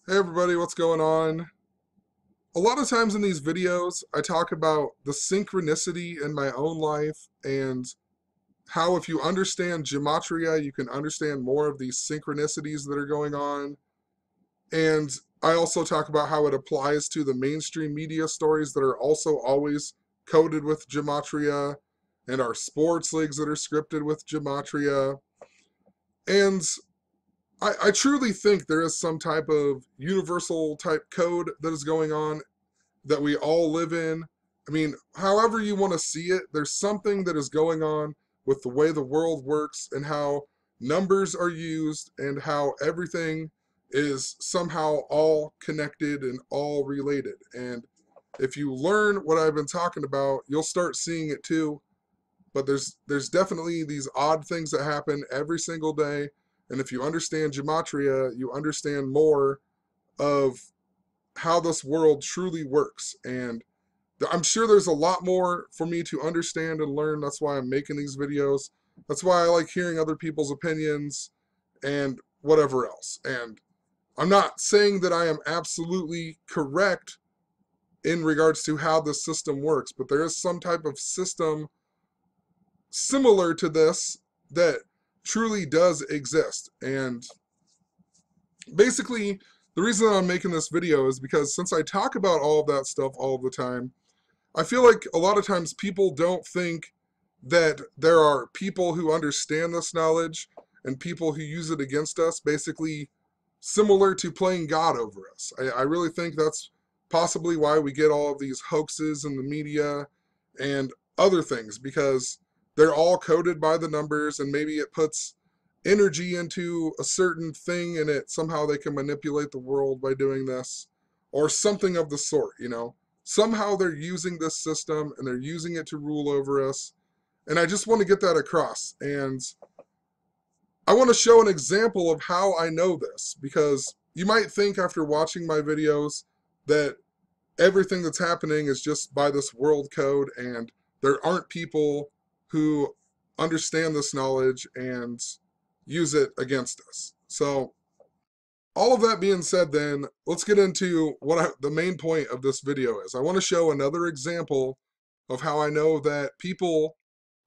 Hey everybody, what's going on? A lot of times in these videos, I talk about the synchronicity in my own life and how if you understand Gematria, you can understand more of these synchronicities that are going on. And I also talk about how it applies to the mainstream media stories that are also always coded with Gematria and our sports leagues that are scripted with Gematria. And I truly think there is some type of universal type code that is going on that we all live in. I mean, however you want to see it, there's something that is going on with the way the world works and how numbers are used and how everything is somehow all connected and all related. And if you learn what I've been talking about, you'll start seeing it too. But there's definitely these odd things that happen every single day. And if you understand gematria, you understand more of how this world truly works. And I'm sure there's a lot more for me to understand and learn. That's why I'm making these videos. That's why I like hearing other people's opinions and whatever else. And I'm not saying that I am absolutely correct in regards to how the system works, but there is some type of system similar to this that truly does exist. And basically, the reason I'm making this video is because since I talk about all of that stuff all the time, I feel like a lot of times people don't think that there are people who understand this knowledge and people who use it against us, basically similar to playing God over us. I really think that's possibly why we get all of these hoaxes in the media and other things, because they're all coded by the numbers and maybe it puts energy into a certain thing and it somehow they can manipulate the world by doing this or something of the sort. Somehow they're using this system and they're using it to rule over us. And I just want to get that across. And I want to show an example of how I know this, because you might think after watching my videos that everything that's happening is just by this world code and there aren't people who understand this knowledge and use it against us. So all of that being said, then let's get into the main point of this video is. I want to show another example of how I know that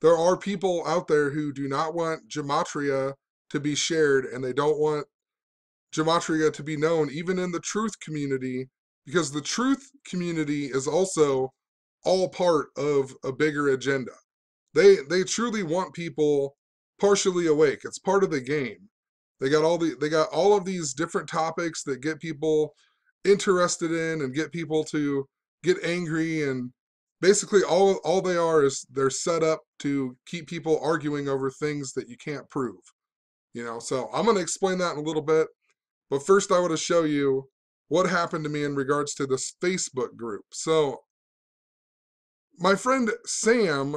there are people out there who do not want gematria to be shared, and they don't want gematria to be known even in the truth community, because the truth community is also all part of a bigger agenda. They truly want people partially awake. It's part of the game. They got all of these different topics that get people interested in and get people to get angry, and basically all they are is they're set up to keep people arguing over things that you can't prove. So I'm going to explain that in a little bit, but first I want to show you what happened to me in regards to this Facebook group. So my friend Sam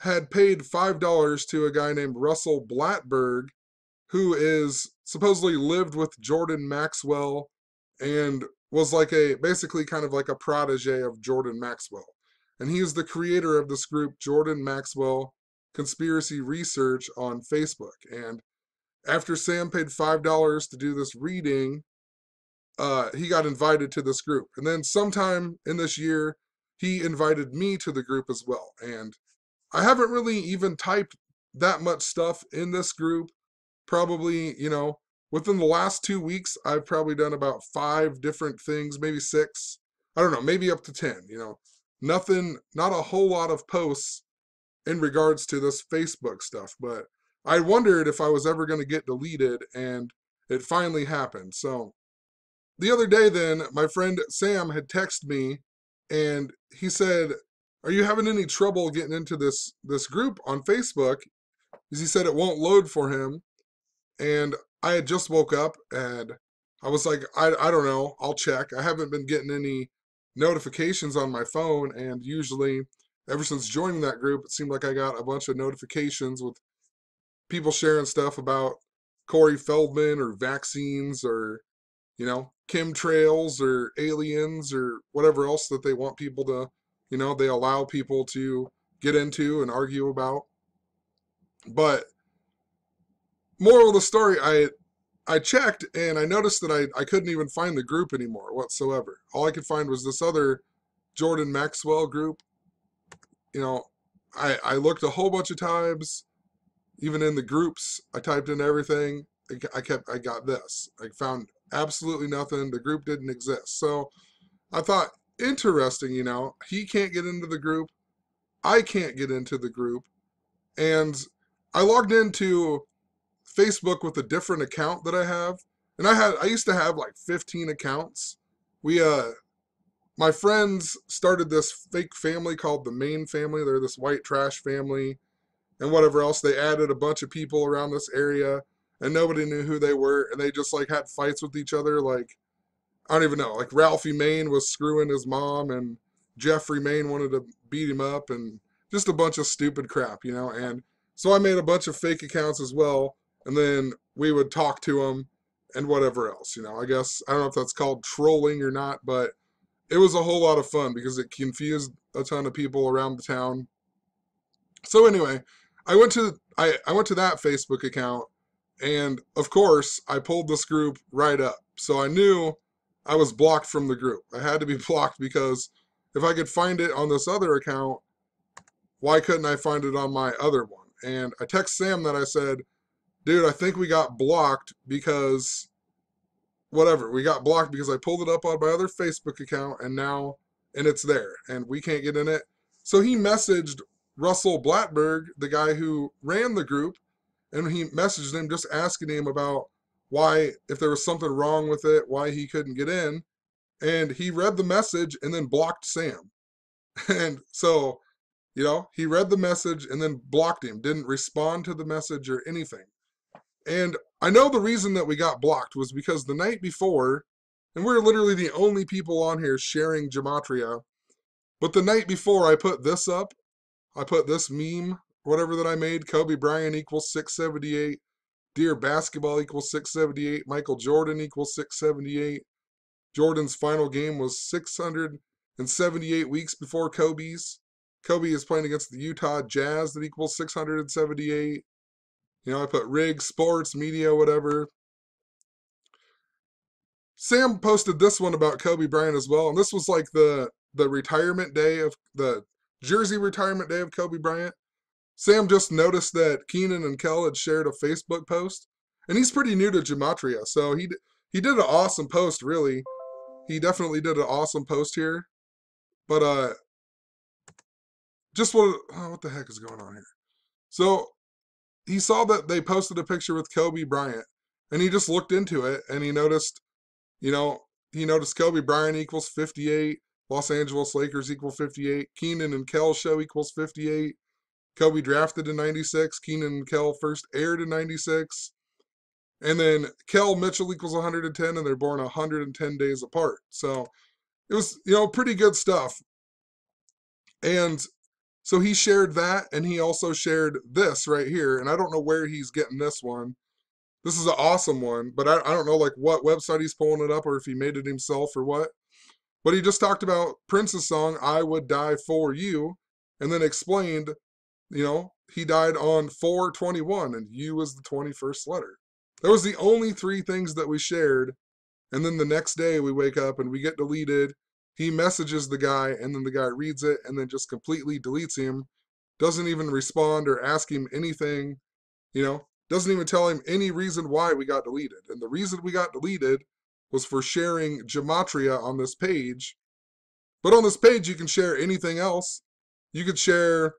had paid $5 to a guy named Russell Blattberg, who is supposedly lived with Jordan Maxwell and was like basically kind of like a protege of Jordan Maxwell. And he is the creator of this group, Jordan Maxwell Conspiracy Research, on Facebook. And after Sam paid $5 to do this reading, he got invited to this group. And then sometime in this year, he invited me to the group as well. And I haven't really even typed that much stuff in this group. Probably, within the last 2 weeks, I've probably done about 5 different things, maybe 6. I don't know, maybe up to 10. Nothing, not a whole lot of posts in regards to this Facebook stuff. But I wondered if I was ever going to get deleted, and it finally happened. So the other day, then, my friend Sam had texted me and he said, "Are you having any trouble getting into this group on Facebook?" Because he said it won't load for him. And I had just woke up and I was like, I don't know, I'll check. I haven't been getting any notifications on my phone, and usually ever since joining that group, it seemed like I got a bunch of notifications with people sharing stuff about Corey Feldman or vaccines or chemtrails or aliens or whatever else that they want people to, they allow people to get into and argue about. But moral of the story, I checked and I noticed that I couldn't even find the group anymore whatsoever. All I could find was this other Jordan Maxwell group. You know, I looked a whole bunch of times, even in the groups. I typed in everything. I got this. I found absolutely nothing. The group didn't exist. So I thought, interesting, he can't get into the group. I can't get into the group. And I logged into Facebook with a different account that I have. And I used to have like 15 accounts. We My friends started this fake family called the Main Family. They're this white trash family and whatever else. They added a bunch of people around this area and nobody knew who they were, and they just like had fights with each other. Like, I don't even know, like Ralphie Main was screwing his mom and Jeffrey Main wanted to beat him up and just a bunch of stupid crap, and so I made a bunch of fake accounts as well, and then we would talk to them and whatever else. I guess I don't know if that's called trolling or not, but it was a whole lot of fun because it confused a ton of people around the town. So anyway, I went to that Facebook account, and of course I pulled this group right up. So I knew I was blocked from the group. I had to be blocked because if I could find it on this other account, why couldn't I find it on my other one? And I text Sam that I said, dude, I think we got blocked because whatever. We got blocked because I pulled it up on my other Facebook account and it's there and we can't get in it. So he messaged Russell Blattberg, the guy who ran the group, and he messaged him just asking him about why, if there was something wrong with it, why he couldn't get in. And he read the message and then blocked Sam. And so, he read the message and then blocked him, didn't respond to the message or anything. And I know the reason that we got blocked was because the night before, and we're literally the only people on here sharing Gematria, but the night before I put this up, I put this meme, whatever that I made, Kobe Bryant equals 678, Dear Basketball equals 678, Michael Jordan equals 678. Jordan's final game was 678 weeks before Kobe's. Kobe is playing against the Utah Jazz that equals 678. I put rig, sports, media, whatever. Sam posted this one about Kobe Bryant as well, and this was like the retirement day of the jersey retirement day of Kobe Bryant. Sam just noticed that Keenan and Kel had shared a Facebook post, and he's pretty new to Gematria, so he did an awesome post. Really, he definitely did an awesome post here. But just what the heck is going on here? So he saw that they posted a picture with Kobe Bryant, and he just looked into it, and he noticed, Kobe Bryant equals 58, Los Angeles Lakers equal 58, Keenan and Kel show equals 58, Kobe drafted in 96, Keenan and Kel first aired in 96, and then Kel Mitchell equals 110, and they're born 110 days apart. So it was, pretty good stuff. And so he shared that, and he also shared this right here, and I don't know where he's getting this one. This is an awesome one, but I don't know like what website he's pulling it up or if he made it himself or what. But he just talked about Prince's song, I Would Die For You, and then explained, he died on 4/21, and U was the 21st letter. That was the only three things that we shared. And then the next day we wake up and we get deleted. He messages the guy, and then the guy reads it and then just completely deletes him. Doesn't even respond or ask him anything, doesn't even tell him any reason why we got deleted. And the reason we got deleted was for sharing Gematria on this page. But on this page, you can share anything else. You could share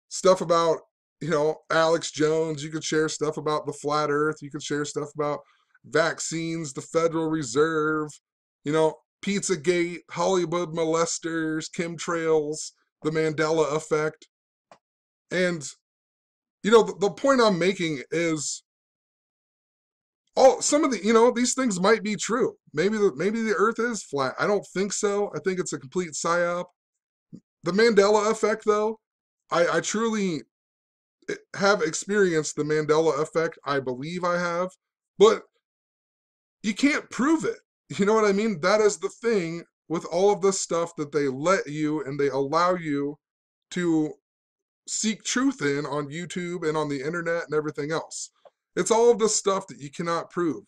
stuff about, Alex Jones. You could share stuff about the flat earth. You could share stuff about vaccines, the Federal Reserve, Pizzagate, Hollywood molesters, chemtrails, the Mandela effect. And, the point I'm making is some of the, these things might be true. Maybe the earth is flat. I don't think so. I think it's a complete psyop. The Mandela effect, though, I truly have experienced the Mandela effect. I believe I have, but you can't prove it. You know what I mean? That is the thing with all of this stuff that they let you and they allow you to seek truth in on YouTube and on the internet and everything else. It's all of this stuff that you cannot prove.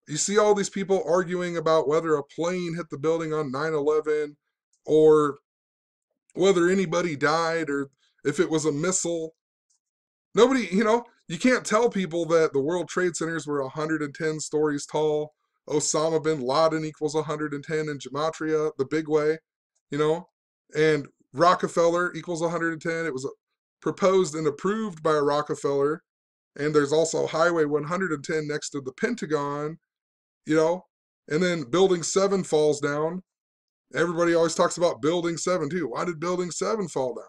You see all these people arguing about whether a plane hit the building on 9/11 or whether anybody died or if it was a missile. Nobody, you can't tell people that the World Trade Centers were 110 stories tall. Osama bin Laden equals 110 in Gematria, the big way, you know, and Rockefeller equals 110. It was proposed and approved by Rockefeller. And there's also Highway 110 next to the Pentagon, you know, and then Building 7 falls down. Everybody always talks about Building 7 too. Why did Building 7 fall down?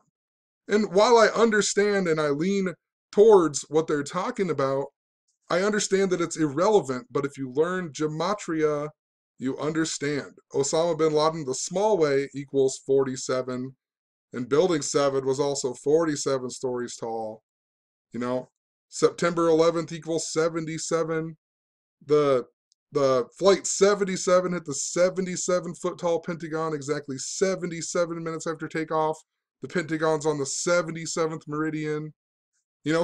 And while I understand and I lean towards what they're talking about, I understand that it's irrelevant, but if you learn gematria, you understand. Osama bin Laden, the small way, equals 47, and Building 7 was also 47 stories tall. You know, September 11th equals 77. The flight 77 hit the 77-foot tall Pentagon exactly 77 minutes after takeoff. The Pentagon's on the 77th meridian.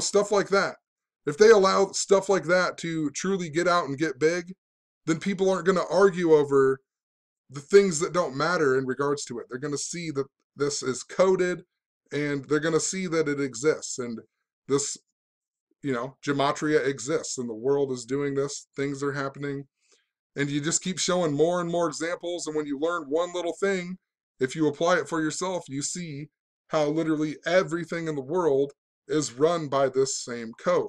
Stuff like that. If they allow stuff like that to truly get out and get big, then people aren't going to argue over the things that don't matter in regards to it. They're going to see that this is coded and they're going to see that it exists. And this, gematria exists and the world is doing this. Things are happening. And you just keep showing more and more examples. And when you learn one little thing, if you apply it for yourself, you see how literally everything in the world is run by this same code.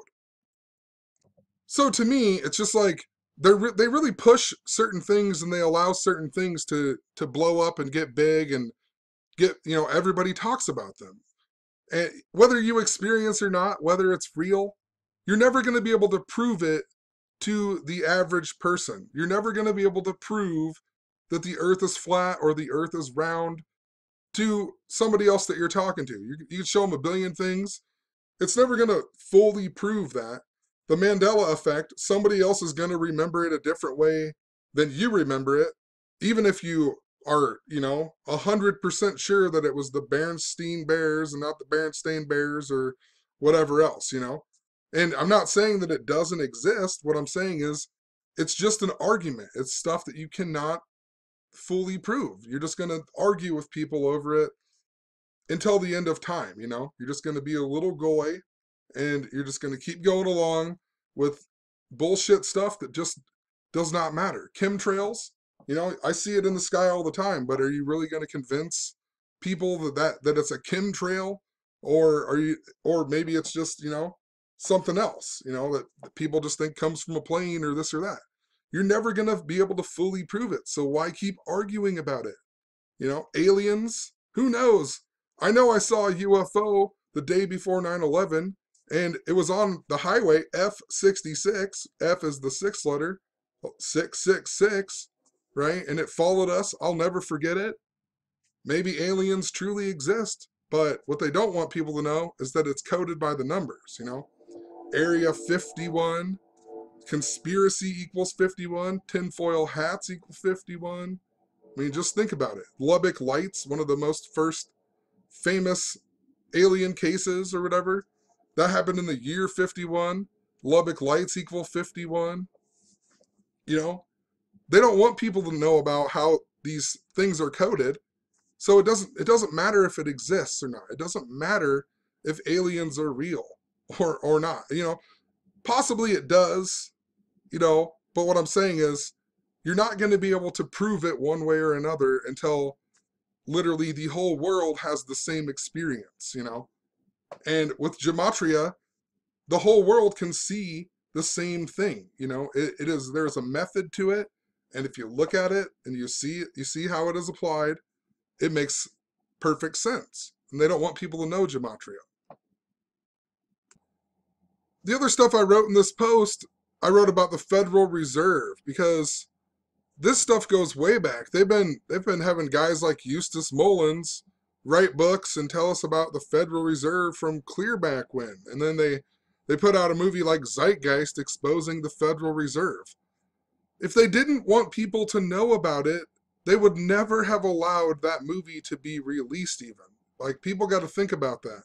So to me, it's just like they really push certain things and they allow certain things to blow up and get big and get, everybody talks about them. And whether you experience or not, whether it's real, you're never going to be able to prove it to the average person. You're never going to be able to prove that the earth is flat or the earth is round to somebody else that you're talking to. You can show them a billion things. It's never going to fully prove that. The Mandela effect, somebody else is going to remember it a different way than you remember it, even if you are, 100% sure that it was the Berenstain Bears and not the Berenstain Bears or whatever else, And I'm not saying that it doesn't exist. What I'm saying is it's just an argument. It's stuff that you cannot fully prove. You're just going to argue with people over it until the end of time, You're just going to be a little goy and you're just going to keep going along with bullshit stuff that just does not matter. Chemtrails, I see it in the sky all the time, but are you really going to convince people that it's a chemtrail, or maybe it's just, something else, that people just think comes from a plane or this or that. You're never going to be able to fully prove it. So why keep arguing about it? Aliens, who knows? I know I saw a UFO the day before 9/11, and it was on the highway F66. F is the sixth letter, 666, right? And it followed us. I'll never forget it. Maybe aliens truly exist, but what they don't want people to know is that it's coded by the numbers, Area 51, conspiracy equals 51, tinfoil hats equal 51. I mean, just think about it. Lubbock Lights, one of the most first famous alien cases or whatever, that happened in the year 51. Lubbock Lights equal 51. They don't want people to know about how these things are coded. So it doesn't matter if it exists or not. It doesn't matter if aliens are real or not. Possibly it does, but what I'm saying is you're not going to be able to prove it one way or another until literally the whole world has the same experience, And with gematria, the whole world can see the same thing, there's a method to it, and if you look at it and you see how it is applied, it makes perfect sense. And they don't want people to know gematria. The other stuff I wrote in this post, I wrote about the Federal Reserve because this stuff goes way back. They've been having guys like Eustace Mullins write books and tell us about the Federal Reserve from clear back when. And then they put out a movie like Zeitgeist exposing the Federal Reserve. If they didn't want people to know about it, they would never have allowed that movie to be released even. Like, people got to think about that.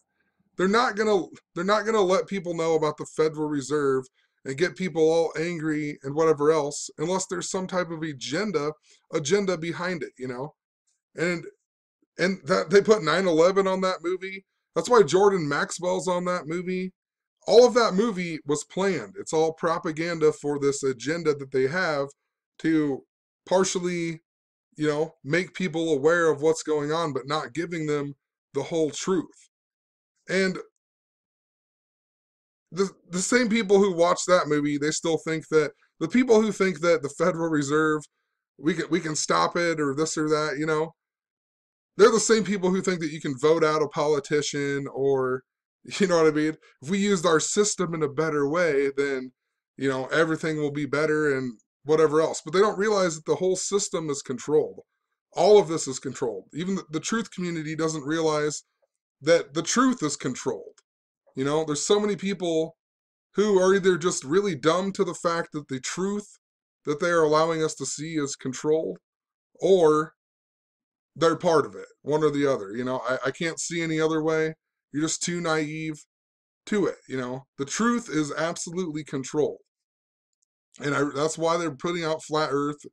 They're not gonna let people know about the Federal Reserve and get people all angry and whatever else, unless there's some type of agenda behind it, you know? And that they put 9/11 on that movie. That's why Jordan Maxwell's on that movie. All of that movie was planned. It's all propaganda for this agenda that they have to partially, make people aware of what's going on, but not giving them the whole truth. And the same people who watch that movie, they still think that the people who think that the Federal Reserve, we can stop it or this or that, they're the same people who think that you can vote out a politician or, you know what I mean? If we used our system in a better way, then, everything will be better and whatever else. But they don't realize that the whole system is controlled. All of this is controlled. Even the truth community doesn't realize that the truth is controlled. There's so many people who are either just really dumb to the fact that the truth that they are allowing us to see is controlled, or they're part of it, one or the other. I can't see any other way. You're just too naive to it. The truth is absolutely controlled. And that's why they're putting out flat earth,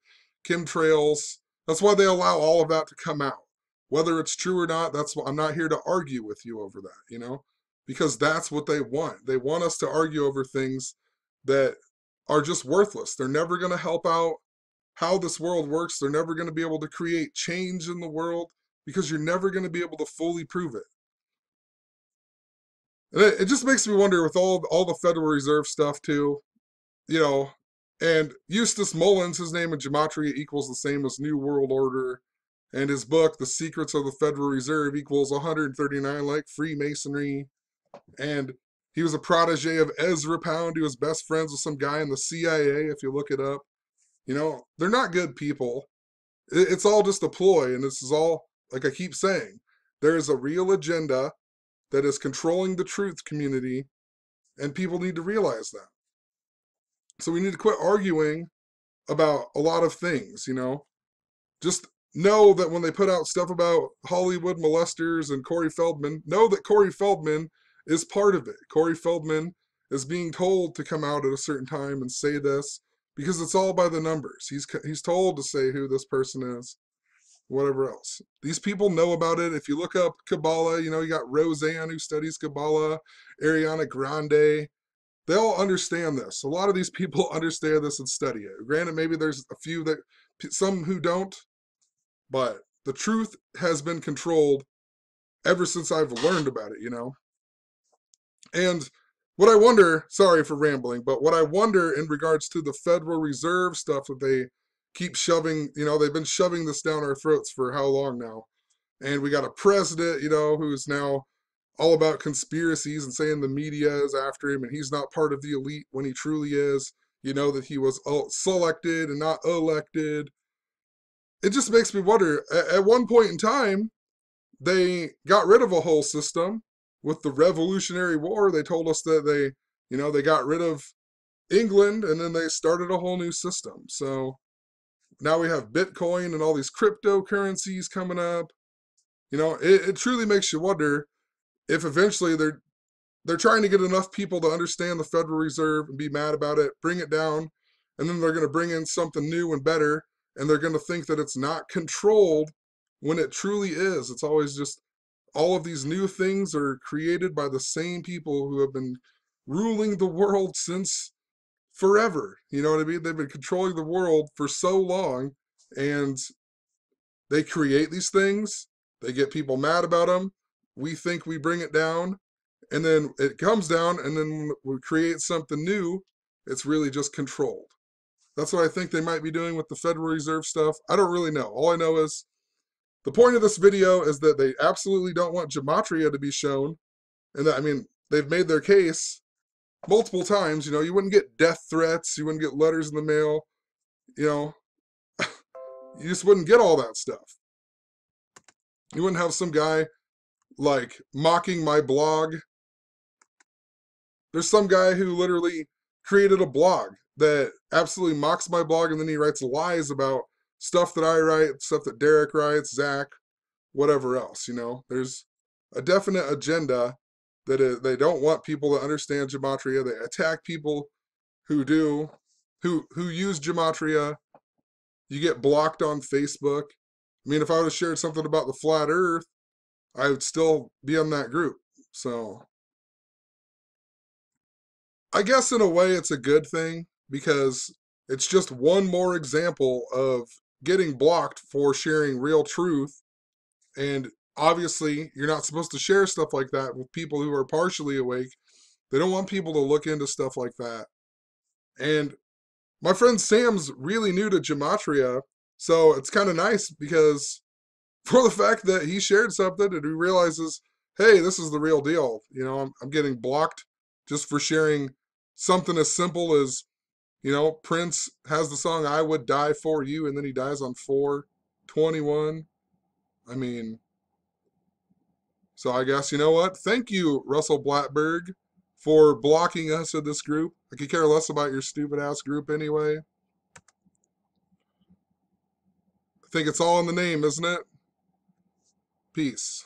chemtrails. That's why they allow all of that to come out. Whether it's true or not, that's why I'm not here to argue with you over that, because that's what they want. They want us to argue over things that are just worthless. They're never going to help out how this world works. They're never going to be able to create change in the world because you're never going to be able to fully prove it. And it just makes me wonder with all the Federal Reserve stuff too, you know, and Eustace Mullins, his name in Gematria equals the same as New World Order, and his book, The Secrets of the Federal Reserve, equals 139, like Freemasonry. And he was a protege of Ezra Pound. He was best friends with some guy in the CIA, if you look it up. They're not good people. It's all just a ploy, and this is all, like I keep saying, there is a real agenda that is controlling the truth community, and people need to realize that. So we need to quit arguing about a lot of things. Just know that when they put out stuff about Hollywood molesters and Corey Feldman, know that Corey Feldman is part of it. Corey Feldman is being told to come out at a certain time and say this because it's all by the numbers. He's told to say who this person is, whatever else. These people know about it. If you look up Kabbalah, you got Roseanne who studies Kabbalah, Ariana Grande. They all understand this. A lot of these people understand this and study it. Granted, maybe there's a few some who don't, but the truth has been controlled ever since I've learned about it. And what I wonder, sorry for rambling, but what I wonder in regards to the Federal Reserve stuff that they keep shoving, they've been shoving this down our throats for how long now? And we got a president, who's now all about conspiracies and saying the media is after him and he's not part of the elite when he truly is. That he was selected and not elected. It just makes me wonder, at one point in time, they got rid of a whole system with the Revolutionary War. They told us that they got rid of England and then they started a whole new system. So now we have Bitcoin and all these cryptocurrencies coming up. It truly makes you wonder if eventually they're trying to get enough people to understand the Federal Reserve and be mad about it, bring it down, and then they're going to bring in something new and better, and they're going to think that it's not controlled when it truly is. It's always just all of these new things are created by the same people who have been ruling the world since forever. You know what I mean? They've been controlling the world for so long, and they create these things. They get people mad about them. We think we bring it down, and then it comes down, and then we create something new. It's really just controlled. That's what I think they might be doing with the Federal Reserve stuff. I don't really know. All I know is the point of this video is that they absolutely don't want Gematria to be shown. And that, they've made their case multiple times. You wouldn't get death threats. You wouldn't get letters in the mail. You just wouldn't get all that stuff. You wouldn't have some guy like mocking my blog. There's some guy who literally created a blog that absolutely mocks my blog, and then he writes lies about stuff that I write, stuff that Derek writes, Zach, whatever else. There's a definite agenda that they don't want people to understand Gematria. They attack people who do, who use Gematria. You get blocked on Facebook. I mean, if I would have shared something about the flat Earth, I would still be on that group. So I guess in a way it's a good thing because it's just one more example of getting blocked for sharing real truth. And obviously, you're not supposed to share stuff like that with people who are partially awake. They don't want people to look into stuff like that. And my friend Sam's really new to Gematria, so it's kind of nice because for the fact that he shared something and he realizes, hey, this is the real deal. You know, I'm getting blocked just for sharing something as simple as, you know, Prince has the song I Would Die For You, and then he dies on 4/21. I mean, so I guess, you know what? Thank you, Russell Blattberg, for blocking us in this group. I could care less about your stupid ass group anyway. I think it's all in the name, isn't it? Peace.